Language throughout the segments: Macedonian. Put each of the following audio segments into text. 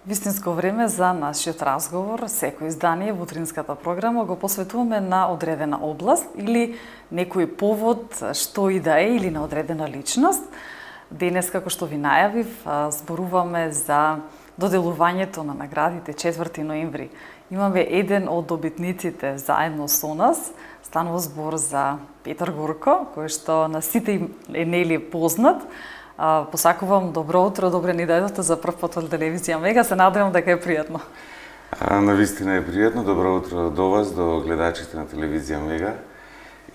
Вистинско време за нашиот разговор. Секој издание во утринската програма го посветуваме на одредена област или некој повод, што и да е, или на одредена личност. Денес, како што ви најавив, зборуваме за доделувањето на наградите 4 ноември. Имаме еден од добитниците заедно со нас. Станува збор за Петар Горко, кој што на сите е нели познат. Посакувам добро утро, добре ни дојдовте за прв пат од телевизија Мега, се надевам дека е пријатно. Навистина е пријатно, добро утро до вас, до гледачите на телевизија Мега,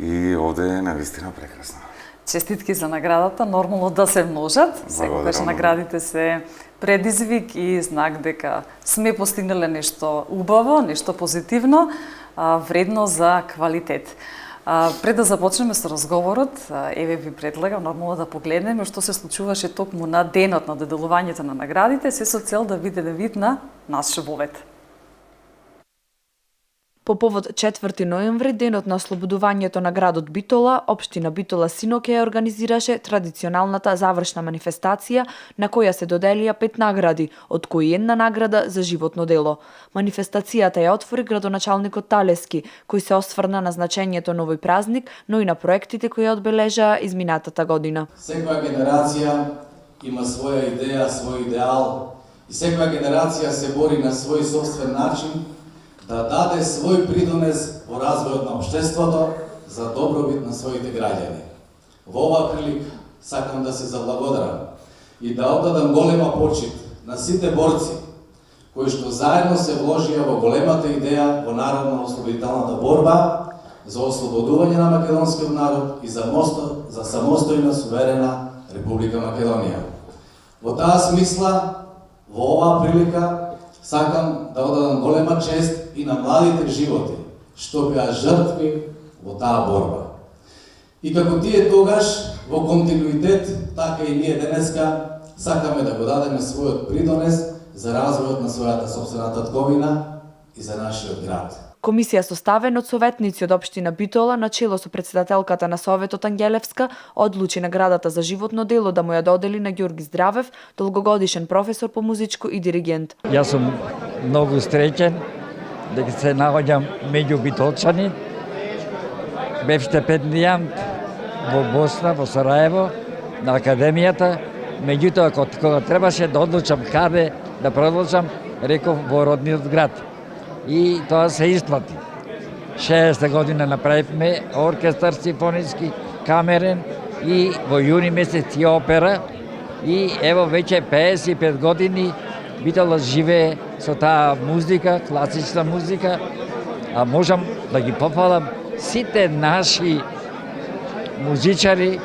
и овде е навистина прекрасно. Честитки за наградата, нормално да се множат, секогаш наградите се предизвик и знак дека сме постигнале нешто убаво, нешто позитивно, вредно за квалитет. Пред да започнеме со разговорот, еве ви предлагам нормално да погледнеме што се случуваше токму на денот на доделувањето на наградите, се со цел да биде вид на наш Шебовет. По повод 4 ноември, денот на ослободувањето на градот Битола, општина Битола синоќа ја организираше традиционалната завршна манифестација на која се доделија 5 награди, од кои една награда за животно дело. Манифестацијата ја отвори градоначалникот Талески, кој се осврна на значењето на овој празник, но и на проектите кои ја одбележаа изминатата година. Секоја генерација има своја идеја, свој идеал, и секоја генерација се бори на свој собствен начин да даде свој придонес во развојот на општеството за добробит на своите граѓани. Во оваа прилика сакам да се заблагодарам и да оддадам голема почит на сите борци кои што заедно се вложија во големата идеја во народно-ослободителната борба за ослободување на македонскиот народ и за самостојна суверена Република Македонија. Во таа смисла, во оваа прилика сакам да одадам голема чест и на младите животи, што беа жртви во таа борба. И како тие тогаш, во континуитет, така и ние денеска, сакаме да го дадеме својот придонес за развојот на својата собствена татковина и за нашиот град. Комисија составена од советници од општина Битола на чело со председателката на Советот Ангелевска одлучи наградата за животно дело да му ја додели на Ѓорги Здравев, долгогодишен професор по музичко и диригент. Јас сум многу среќен дека се наоѓам меѓу битолчани. Бев стипендијант во Босна, во Сараево, на академијата. Меѓутоа, кога требаше да одлучам каде да продолжам, реков во родниот град. И тоа се исплати. 60 година направивме оркестар симфониски, камерен, и во јуни месец и опера. И ево веќе 55 години Битола живее со таа музика, класична музика, а можам да ги пофалам сите наши музичари,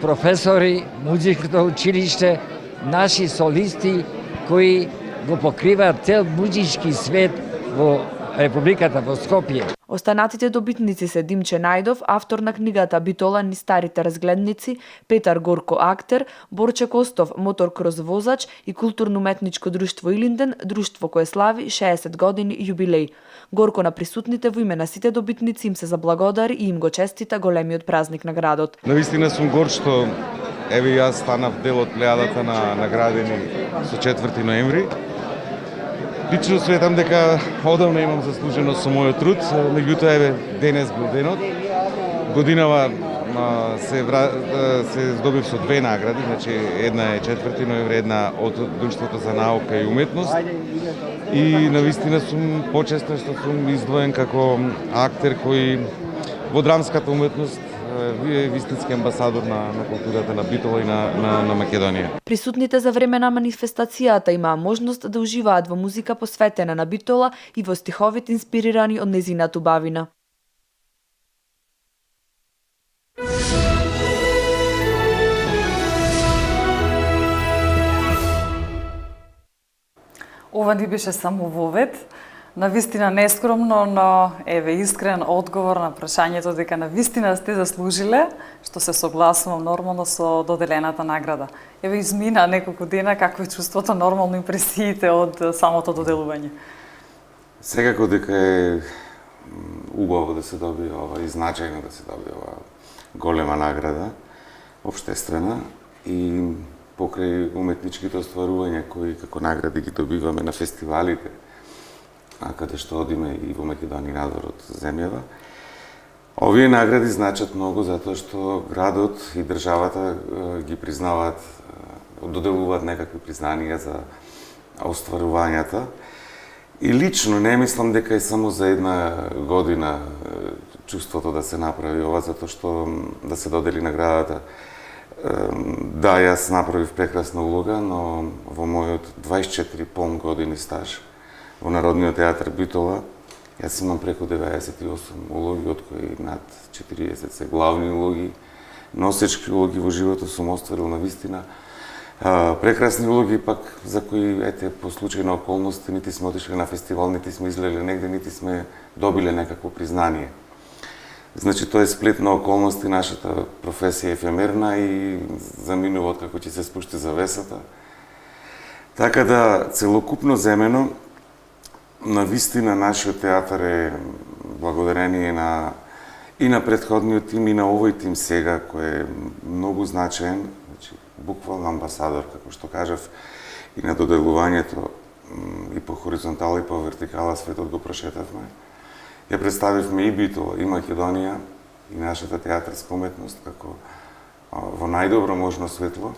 професори, музичкото училиште, наши солисти кои го покриваат цел музички свет во Републиката, во Скопје. Останатите добитници се Димче Најдов, автор на книгата Битола низ старите разгледници, Петар Горко актер, Борче Костов моторкроз возач и културно-уметничко друштво Илинден, друштво кое слави 60 години јубилеј. Горко на присутните во име на сите добитници им се заблагодари и им го честита големиот празник на градот. Навистина сум горд што еве јас станав дел од плејадата на наградени со 4 ноември. Лично светам дека одамна имам заслужено со мојот труд, меѓутоа еве денес бил денот. Годинава се здобив со 2 награди, значи една е 4 ноември, една од Друштвото за наука и уметност. И навистина сум почестен што сум издвоен како актер кој во драмската уметност е вистински амбасадор на културата на Битола и на Македонија. Присутните за време на манифестацијата имаа можност да уживаат во музика посветена на Битола и во стиховите инспирирани од незината убавина. Ова ни беше само вовед. Навистина нескромно, но еве искрен одговор на прашањето дека навистина сте заслужиле, што се согласувам нормално со доделената награда. Еве измина неколку дена, како е чувството, нормално импресиите од самото доделување? Секако дека е убаво да се добие ова и значајно да се добие ова голема награда, општествена, и покрај уметничките остварувања кои како награди ги добиваме на фестивалите, каде што одиме и во Македонија и надвор од земјава. Овие награди значат многу затоа што градот и државата ги признаваат, доделуваат некакви признанија за остварувањата. И лично не мислам дека е само за една година чувството да се направи ова, затоа што да се додели наградата. Да, јас направив прекрасна улога, но во мојот 24 полн години стаж во Народниот театар Битола, јас имам преку 98 улоги, од кои над 40 се главни улоги, носечки улоги во животот сум остварил на вистина. Прекрасни улоги пак за кои, ете, по случај на околности, нити сме отишли на фестивал, нити сме излезли негде, нити сме добиле некакво признание. Значи, тоа е сплет на околности, нашата професија е ефемерна и заминува како ќе се спушти завесата. Така да, целокупно земено, на вистина нашиот театар е благодарение и на претходниот тим и на овој тим сега, кој е многу значаен, значи, буквално амбасадор, како што кажав, и на доделувањето и по хоризонтала и по вертикала светот го прошетавме. Ја представивме и Битола, и Македонија, и нашата театарска уметност како во најдобро можно светло.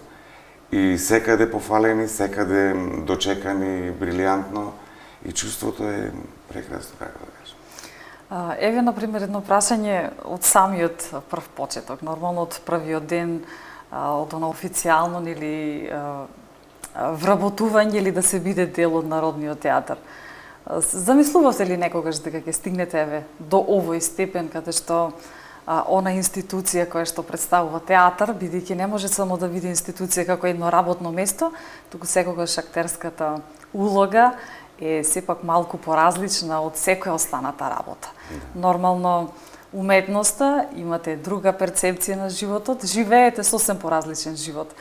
И секаде пофалени, секаде дочекани брилијантно и чувството е прекрасно, како да кажем. Еве, например, едно прашање од самиот прв почеток, нормално од првиот ден, од оно официјално или вработување или да се биде дел од Народниот театар. Замислувате ли некогаш дека ќе стигнете еве до овој степен каде што она институција која што представува театар, бидејќи не може само да биде институција како едно работно место, туку секогаш актерската улога е сепак малку поразлична од секоја останата работа. Нормално, уметноста, имате друга перцепција на животот, живеете сосем поразличен живот.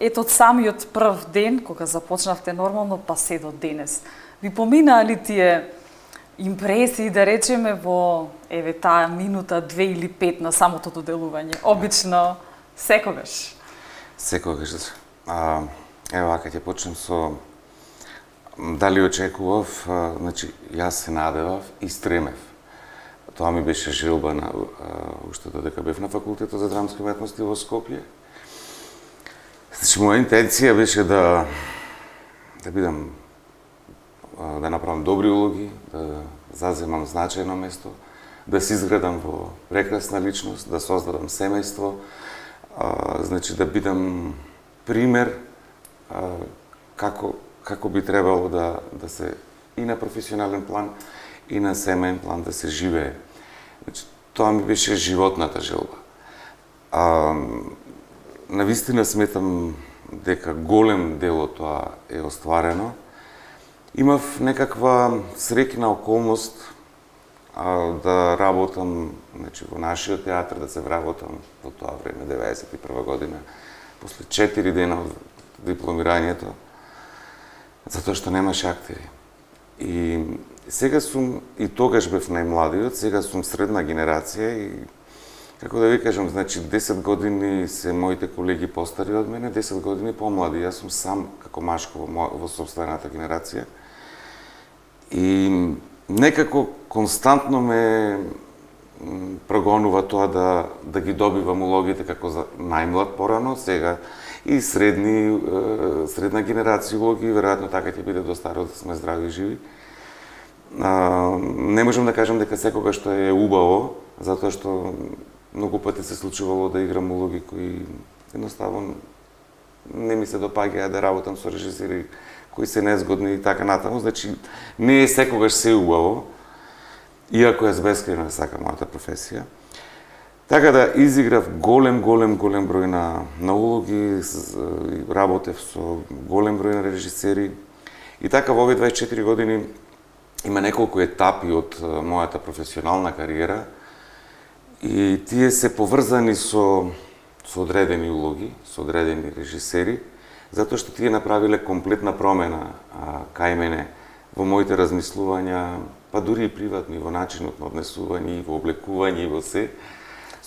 Ето од самиот прв ден, кога започнавте нормално, па се до денес. Ви поминаа ли тие импресии, да речеме, во еве таа минута, 2 или 5 на самото доделување? Обично, секогаш. Секогаш. Ево, ако ќе почнем со дали очекував, значи, јас се надевав и стремев. Тоа ми беше желба на уште додека бев на факултетот за драмски уметности во Скопје. Значи, моја интенција беше да бидам, да направам добри улоги, да заземам значајно место, да се изградам во прекрасна личност, да создадам семејство, значи да бидам пример како би требало да се и на професионален план и на семеен план да се живее. Значи, тоа ми беше животната желба. Навистина сметам дека голем дел од тоа е остварено. Имав некаква среќна околност да работам, значи, во нашиот театар, да се вработам во тоа време, 91 година, после 4 дена од дипломирањето, затоа што немаше актери. И сега сум, и тогаш бев најмладиот, сега сум средна генерација и, како да ви кажам, значи 10 години се моите колеги постари од мене, 10 години помлади. Јас сум сам како машко во собствената генерација. И некако константно ме прогонува тоа да ги добивам улогите како за најмлад порано, сега и средна генерација улоги, веројатно така ќе биде до старо да сме здрави и живи. Не можам да кажам дека секогаш што е убаво, затоа што многу пати се случувало да играм улоги кои едноставно не ми се допаѓаа, да работам со режисери кои се незгодни и така натаму. Значи, не е секогаш се убаво, иако јас бескрајно сакам мојата професија. Така да изиграв голем број на улоги, работев со голем број на режисери. И така во овие 24 години има неколку етапи од мојата професионална кариера и тие се поврзани со одредени улоги, со одредени режисери, затоа што тие направиле комплетна промена кај мене во моите размислувања, па дури и приватни, во начинот на однесување, и во облекување, и во се,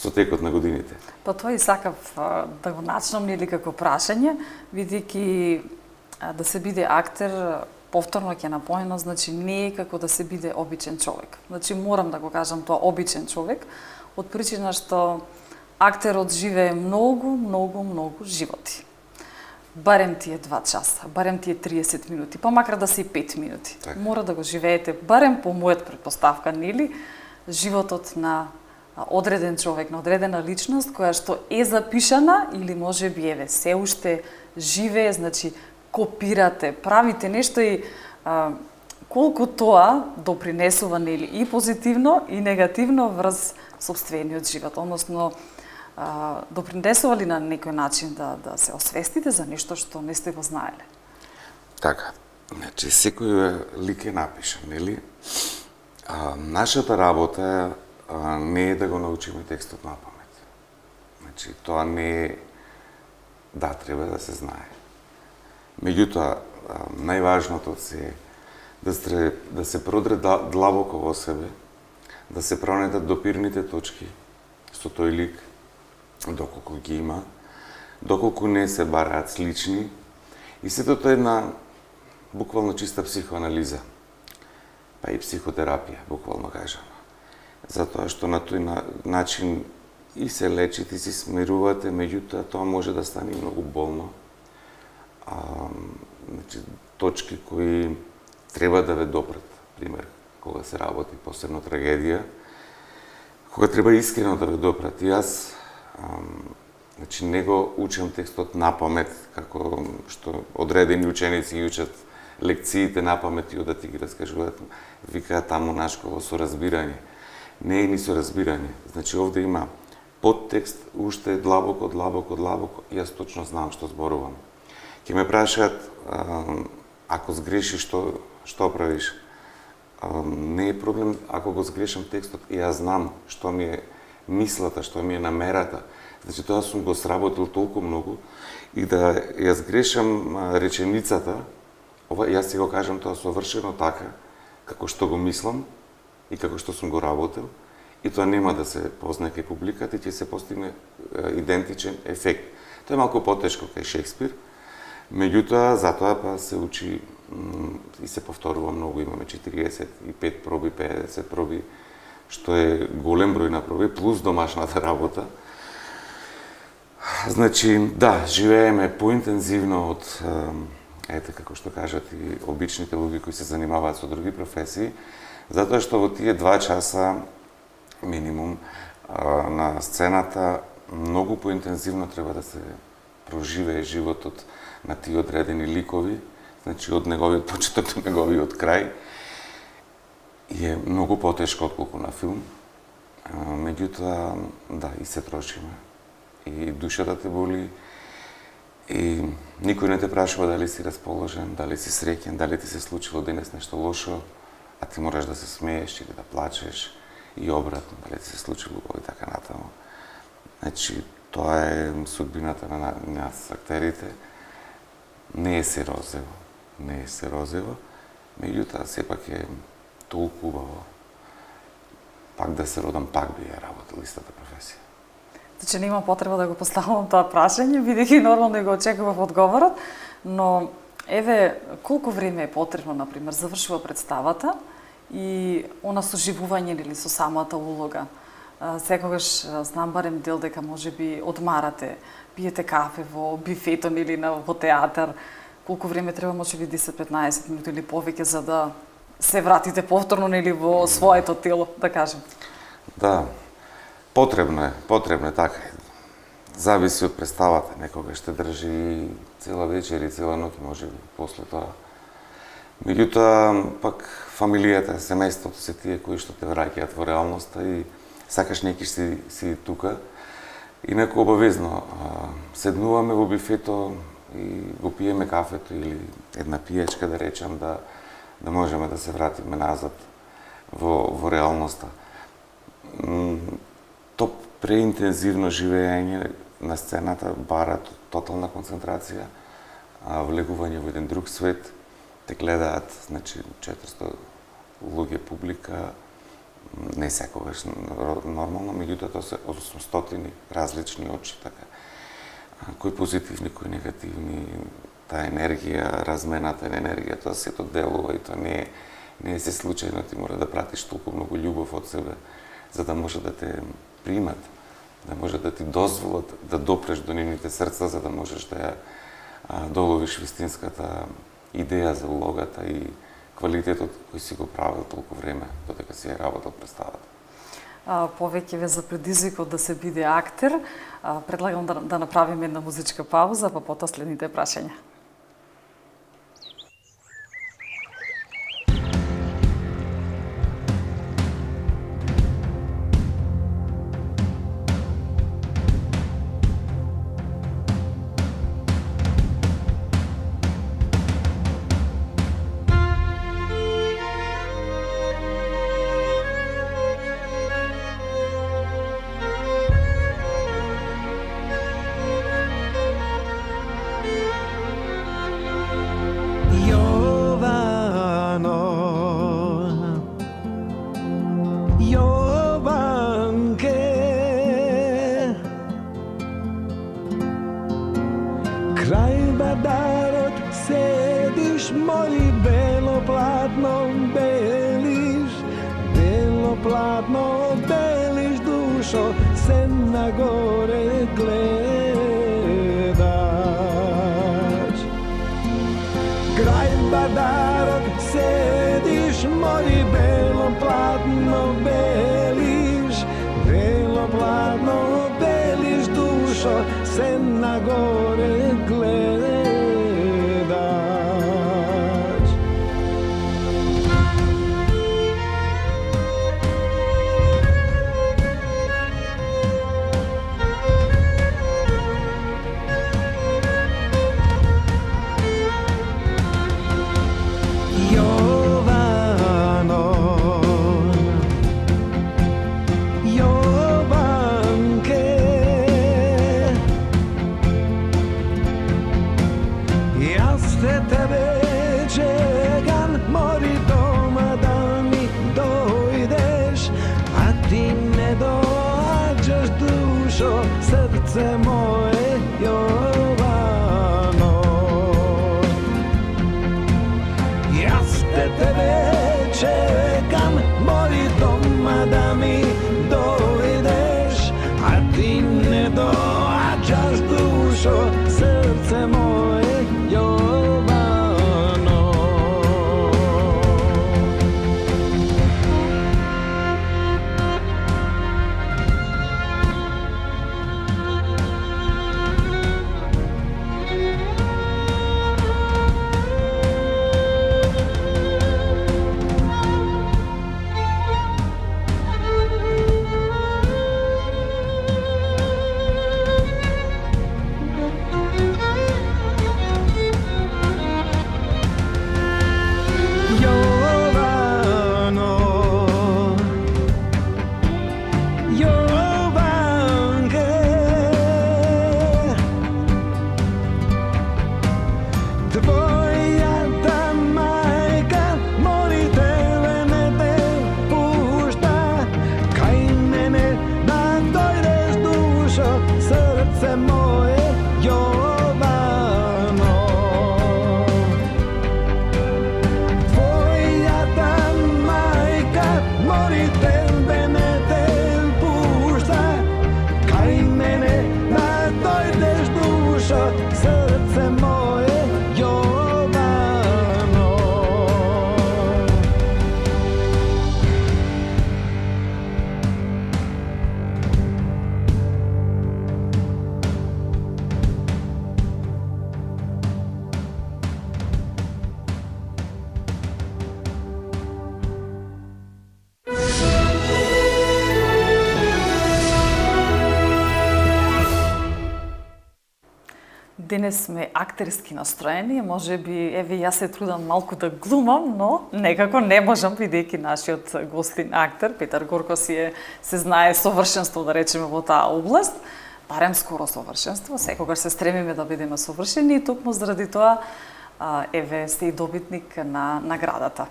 со текот на годините. Па тоа и сакав да го начнам нели како прашање, бидејќи да се биде актер повторно ќе напојно, значи не е како да се биде обичен човек. Значи морам да го кажам тоа обичен човек, од причина што актерот живее многу животи. Барем тие 2 часа, барем тие 30 минути, па макар да се и 5 минути. Так. Мора да го живеете, барем по мојот предпоставка, нели, животот на одреден човек, на одредена личност, која што е запишана или може би еве се уште живее, значи копирате, правите нешто и колку тоа допринесува нели и позитивно и негативно врз сопствениот живот, односно допринесува ли на некој начин да се освестите за нешто што не сте го знаеле? Така, значи секој лик е напишан, нели? Нашата работа не е да го научиме текстот на памет. Значи, тоа не е... Да, треба да се знае. Меѓутоа, најважното е да се продре длабоко во себе, да се пронетат допирните точки со тој лик, доколку ги има, доколку не се бараат слични, и сето тоа е една буквално чиста психоанализа, па и психотерапија, буквално кажано. Затоа што на тој начин и се лечите, и се смирувате, меѓутоа тоа може да стане многу болно. Значи, точки кои треба да ве допрат, пример, кога се работи посебно трагедија, кога треба искрено да ве допрат. И јас значи, не го учам текстот на памет, како што одредени ученици ги учат лекциите на памет и да ти ги раскажуваат, викаат таму нашково со разбирање. Не е ни со разбирање. Значи, овде има подтекст, уште длабоко, и јас точно знам што зборувам. Ќе ме прашаат, ако сгрешиш, што правиш? Не е проблем ако го сгрешам текстот, и јас знам што ми е мислата, што ми е намерата. Значи, тоа сум го сработил толку многу, и да ја сгрешам реченицата, јас си го кажам тоа совршено така, како што го мислам и како што сум го работил, и тоа нема да се познае кај публиката и ќе се постигне идентичен ефект. Тоа е малку потешко кај Шекспир, меѓутоа, затоа па се учи и се повторува многу. Имаме 45 проби, 50 проби, што е голем број на проби, плюс домашната работа. Значи, да, живееме поинтензивно од, ете, како што кажат и обичните луѓе кои се занимаваат со други професии, затоа што во тие 2 часа минимум на сцената многу поинтензивно треба да се проживее животот на тие одредени ликови, значи од неговиот почеток до неговиот крај, и е многу потешко отколку на филм. Меѓутоа, да, и се трошиме. И душата те боли, и никој не те прашува дали си расположен, дали си среќен, дали ти се случило денес нешто лошо, а ти мораш да се смееш или да плачеш, и обратно, дали ти се случило и така натаму. Значи, тоа е судбината на нас, актерите. Не е се розево, меѓутоа сепак е толку убаво. Пак да се родам, пак би ја работил истата професија. Значи нема потреба да го поставам тоа прашање, бидејќи нормално и го очекував одговорот, но еве колку време е потребно, например, завршува представата и она соживување или со самата улога. Секогаш знам барем дел дека можеби одмарате, пиете кафе во бифетон или во театар. Колку време треба, можеби 10-15 минути или повеќе за да се вратите повторно нели во своето тело, да кажем. Да, потребно е така. Зависи од представата, некогаш ще држи цела вечер и цела ноќ, можеби после тоа. Меѓутоа, пак фамилијата, семејството се тие кои што те враќаат во реалноста и сакаш некиш си тука. Инаку обавезно седнуваме во бифето и го пиеме кафето или една пијачка, да речам, да можеме да се вратиме назад во реалноста. То преинтензивно живење на сцената бара тотална концентрација, влегување во еден друг свет, те гледаат, значи 400 луѓе публика, не секогаш нормално, меѓутоа тоа се 800 различни очи, така. Кои позитивни, кои негативни, таа енергија, размената на енергија, тоа сето делува и тоа не е се случајно, ти мора да пратиш толку многу љубов од себе, за да може да те примат, да може да ти дозволат да допреш до нивните срца, за да можеш да ја доловиш вистинската идеја за улогата и квалитетот кој си го правил толку време, додека си ја работел представата. Повеќе ве за предизвикот да се биде актер, предлагам да направиме една музичка пауза, па потоа следните прашања. Крај бадарот седиш, мој бело платно белиш, душо, се нагоре гледаш. Крај бадарот седиш, мој бело платно белиш, душо, се нагоре гледаш. Srce moje Jovano, jaz te tebe čekam, mori doma da mi dojdeš, a ti ne dođaš dušo, srce moje Jovano. Денес сме актерски настроени, може би, еве, јас се трудам малку да глумам, но некако не можам, бидејќи нашиот гостин актер, Петар Горко се знае совршенство, да речеме, во таа област, барем скоро совршенство, секогаш се стремиме да бидеме совршени и токму заради тоа, еве, сте и добитник на наградата.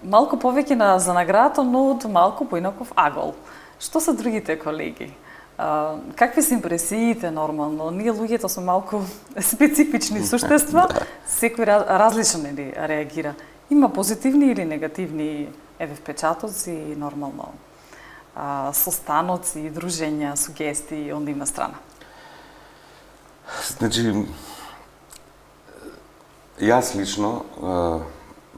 Малку повеќе за наградата, но од малку поинаков агол. Што се другите колеги? Какви се импресиите нормално? Ние луѓето сме малку специфични суштества, секој различно ли реагира. Има позитивни или негативни впечатоци нормално. Состаноци, дружења, сугестии од нивна страна. Значи, јас лично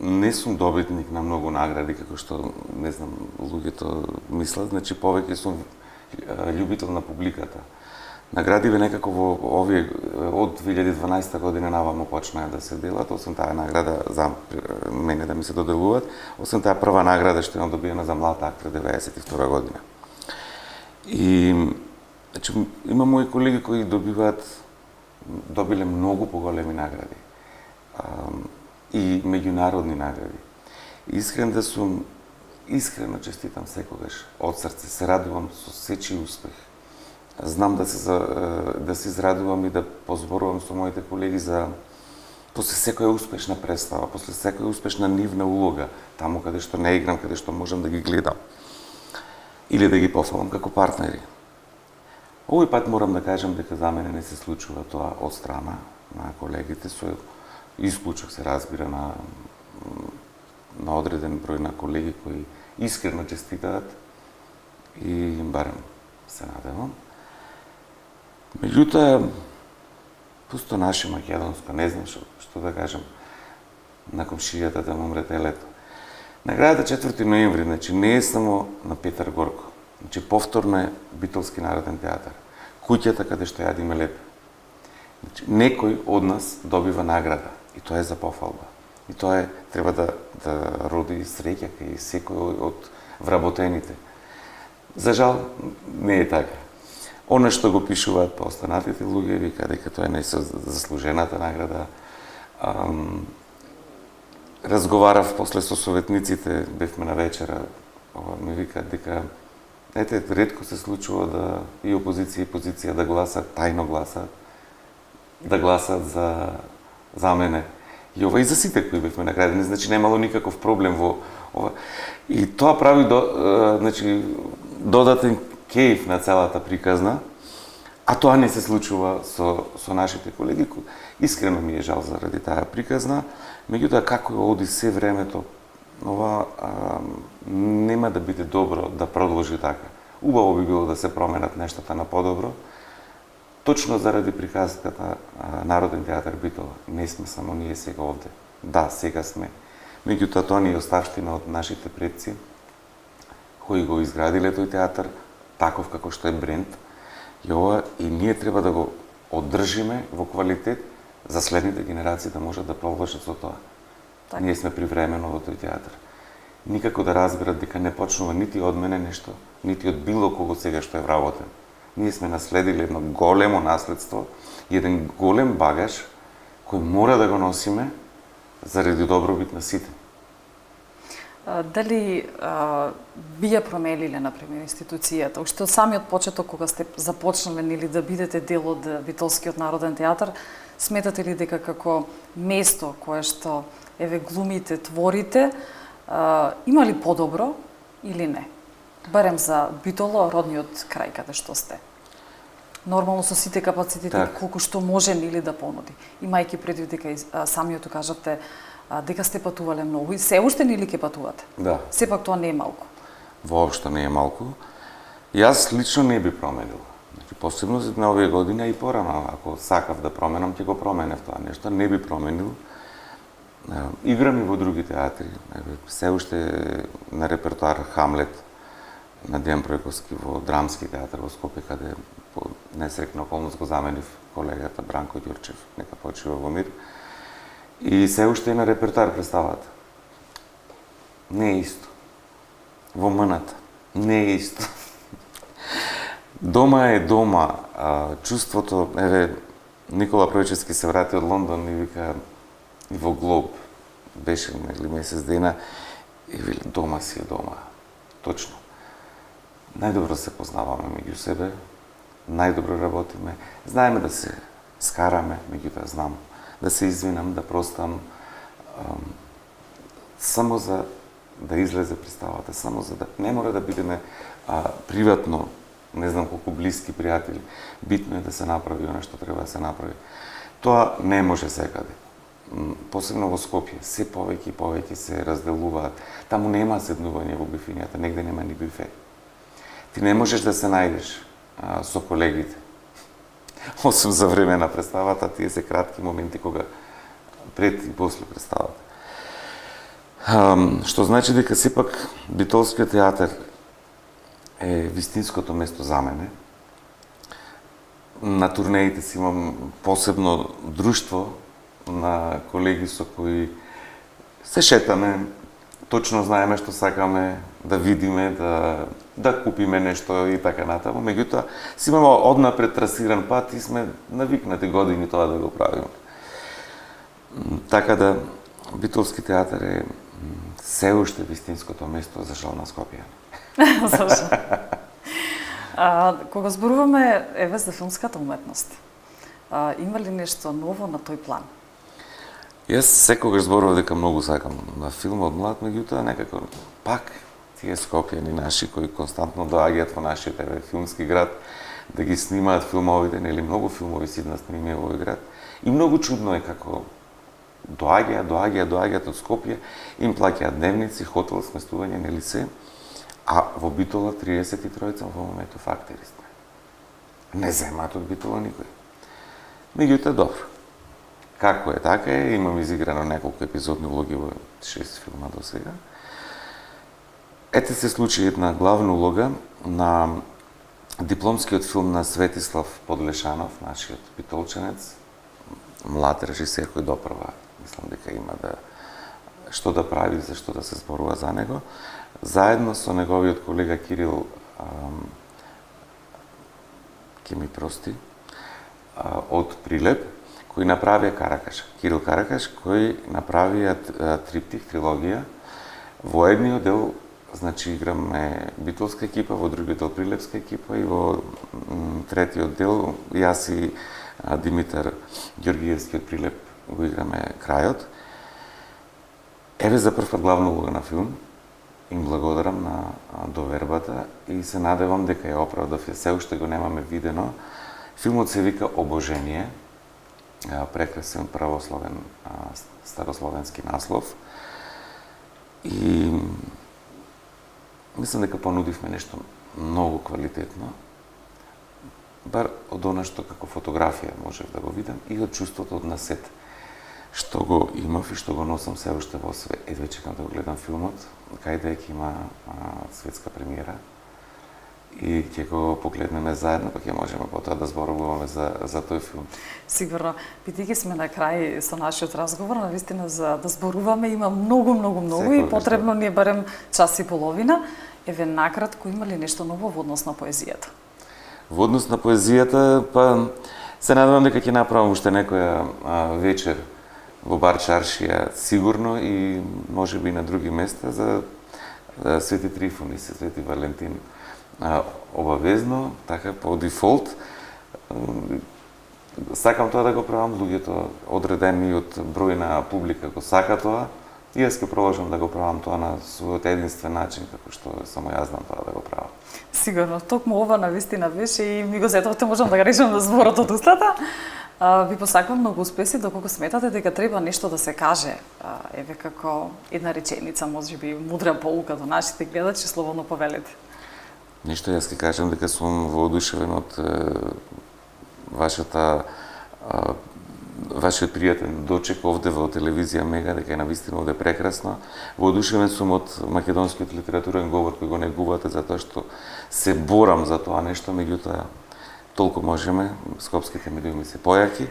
не сум добитник на многу награди, како што, не знам, луѓето мислат. Значи, повеќе сум љубител на публиката. Наградиве некако во овие од 2012 година навамо почнаа да се делат, освен таа награда за мене да ми се доделуваат, освен таа прва награда што ја добиена за млад актер 92 година. И значи, има мои колеги кои добиле многу поголеми награди и меѓународни награди. Искрено честитам секогаш, од срце се радувам со сечи успех. Знам да се израдувам и да позборувам со моите колеги за после секоја успешна представа, после секоја успешна нивна улога, таму каде што не играм, каде што можам да ги гледам или да ги пофалам како партнери. Овој пат морам да кажам дека за мене не се случува тоа од страна на колегите, со исклучок се разбира на одреден број на колеги кои искрено честитаат и барем се надевам. Меѓутоа, пусто наше македонско, не знам што да кажам на комшијата да му умре телето. Наградата 4 ноември, значи не е само на Петар Горко, значи повторно е Битолски народен театар, куќата каде што јадиме лепе. Значи, некој од нас добива награда и тоа е за пофалба. И тоа треба да роди среќа кај секој од вработените. За жал, не е така. Оно што го пишуваат по останатите луѓе, вика дека тоа не е заслужената награда. Разговарав после со советниците, бевме на вечера, ми викаат дека ретко се случува да и опозиција и позиција да гласат, тајно гласат, да гласат за мене. И ова и за сите кои бевме наградени, значи немало никаков проблем во ова. И тоа прави значи додатен кејф на целата приказна, а тоа не се случува со нашите колеги. Искрено ми е жал заради таа приказна, меѓутоа како оди се времето, ова нема да биде добро да продолжи така. Убаво би било да се променат нештата на подобро. Точно заради приказката Народен театар Битола. Не сме само ние сега овде. Да, сега сме. Меѓутоа тоа ни е оставштина од нашите предци, кои го изградиле тој театар, таков како што е бренд. И ние треба да го одржиме во квалитет за следните генерации да можат да продолжат со тоа. Так. Ние сме привремено во тој театар. Никако да разберат дека не почнува нити од мене нешто, нити од било кого сега што е вработен. Ние сме наследили едно големо наследство и еден голем багаж кој мора да го носиме заради добробит на сите. Дали би ја промениле, например, институцијата? Уште од самиот почеток, кога сте започнале или да бидете дел од Битолскиот народен театар, сметате ли дека како место кое што глумите, творите, има ли подобро или не? Барем за Битола, родниот крај каде што сте. Нормално со сите капацитети колку што може или да понуди. Имајќи предвид дека самиот кажавте дека сте патувале многу и се уште или ќе патувате? Да. Сепак тоа не е малку. Воопшто не е малку. Јас лично не би променил. Значи, посебно на овие години и порано, ако сакав да променам, ќе го променев тоа нешто, не би променил. Играм и во други театри. Се уште на репертоар Хамлет на Дејан Пројковски во Драмски театар во Скопје, каде по несрекна околност го заменив колегата Бранко Ѓурчев, нека почива во мир. И се уште е на репертоар представата. Не е исто. Во мната. Не е исто. Дома е дома. Чувството, Никола Пројчевски се врати од Лондон и вика и во Глоб беше месец дена и вели дома си е дома. Точно. Најдобро се познаваме меѓу себе, најдобро работиме, знаеме да се скараме, меѓутоа знам да се извинам, да простам. само за да излезе представата, само за да не мора да бидеме приватно, не знам колку блиски пријатели, битно е да се направи она што треба да се направи. Тоа не може секаде. Посебно во Скопје, се повеќе и повеќе се разделуваат. Таму нема седнување во бифињата, негде нема ни бифе. Ти не можеш да се најдеш со колегите. Освен за време на представата, тие се кратки моменти кога пред и после представата. Што значи дека сепак Битолскиот театар е вистинското место за мене. На турнеите си имам посебно друштво на колеги со кои се шетаме, точно знаеме што сакаме да видиме, да купиме нешто и така натаму. Меѓутоа, си имаме однапред трасиран пат и сме навикнати години тоа да го правиме. Така да, Битолски театар е се уште вистинското место за жал на Скопје. Зашо? Кога зборуваме еве за филмската уметност, има ли нешто ново на тој план? Јас секогаш зборував дека многу сакам на филм од млад, меѓутоа некако пак тие скопјани наши кои константно доаѓаат во нашиот филмски град да ги снимаат филмовите, нели многу филмови си на снимија во овој град. И многу чудно е како доаѓаат од Скопје, им плаќаат дневници, хотел, сместување, нели се, а во Битола 33 во моментов актери сме. Не земаат од Битола никој. Меѓутоа, добро. Како е, така е, имам изиграно неколку епизодни улоги во 6 филма до сега. Ете се случи една главна улога на дипломскиот филм на Светислав Подлешанов, нашиот битолчанец, млад режисер кој допрва, мислам дека има што да прави, за што да се зборува за него, заедно со неговиот колега Кирил, ќе ми прости, од Прилеп, кој направија Каракаш. Кирил Каракаш, кој направија триптих, трилогија. Во едниот дел, значи, играме битолска екипа, во другиот дел прилепска екипа и во третиот дел јас и Димитар Ѓоргиевски од Прилеп го играме крајот. Еве за прв пат главна улога на филм. Им благодарам на довербата и се надевам дека ја оправдав. Се уште го немаме видено. Филмот се вика Обожение. Прекрасен правословен старословенски наслов. И мислам дека понудивме нешто многу квалитетно. Бар од она што како фотографија можев да го видам и од чувството од насет што го имав и што го носам се уште во себе. Едве чекам да го гледам филмот, кај дека има светска премиера и ќе го погледнеме заедно, па ќе можеме потоа да зборуваме за тој филм. Сигурно, бидејќи сме на крај со нашиот разговор, навистина за да зборуваме има многу и потребно ни е барем час и половина. Еве накратко, има ли нешто ново во однос на поезијата? Во однос на поезијата, па се надевам дека ќе направам уште некоја вечер во бар Чаршија, сигурно, и можеби на други места за Свети Трифон и Свети Валентин. Обавезно, така по дефолт. Сакам тоа да го правам, луѓето одредени од број на публика го сака тоа. И јас ќе продолжам да го правам тоа на својот единствен начин, како што само јас знам тоа да го правам. Сигурно, токму ова навистина беше и ми го зетовте, можам да го речам зборот од устата. Ви посакувам многу успеси, доколку сметате дека треба нешто да се каже, еве како една реченица, можеби мудра поука до нашите гледачи, слободно повелете. Нешто јас ќе кажам дека сум воодушевен од вашиот пријатен дочек овде во телевизија Мега, дека е навистина овде прекрасно. Воодушевен сум од македонскиот литературен говор кој го негувате, затоа што се борам за тоа нешто, меѓутоа толку можеме, скопските медиуми се појаки.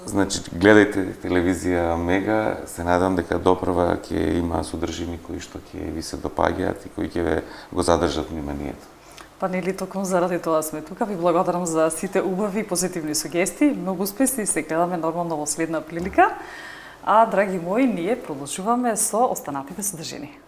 Значи, гледајте телевизија Мега, се надам дека допрва ќе има содржини кои што ќе ви се допаѓаат и кои ќе ве го задржат вниманието. Па нели токму заради тоа сме тука. Ви благодарам за сите убави и позитивни сугестии. Многу успеси и се гледаме нормално во следна прилика. А, драги мои, ние продолжуваме со останатите содржини.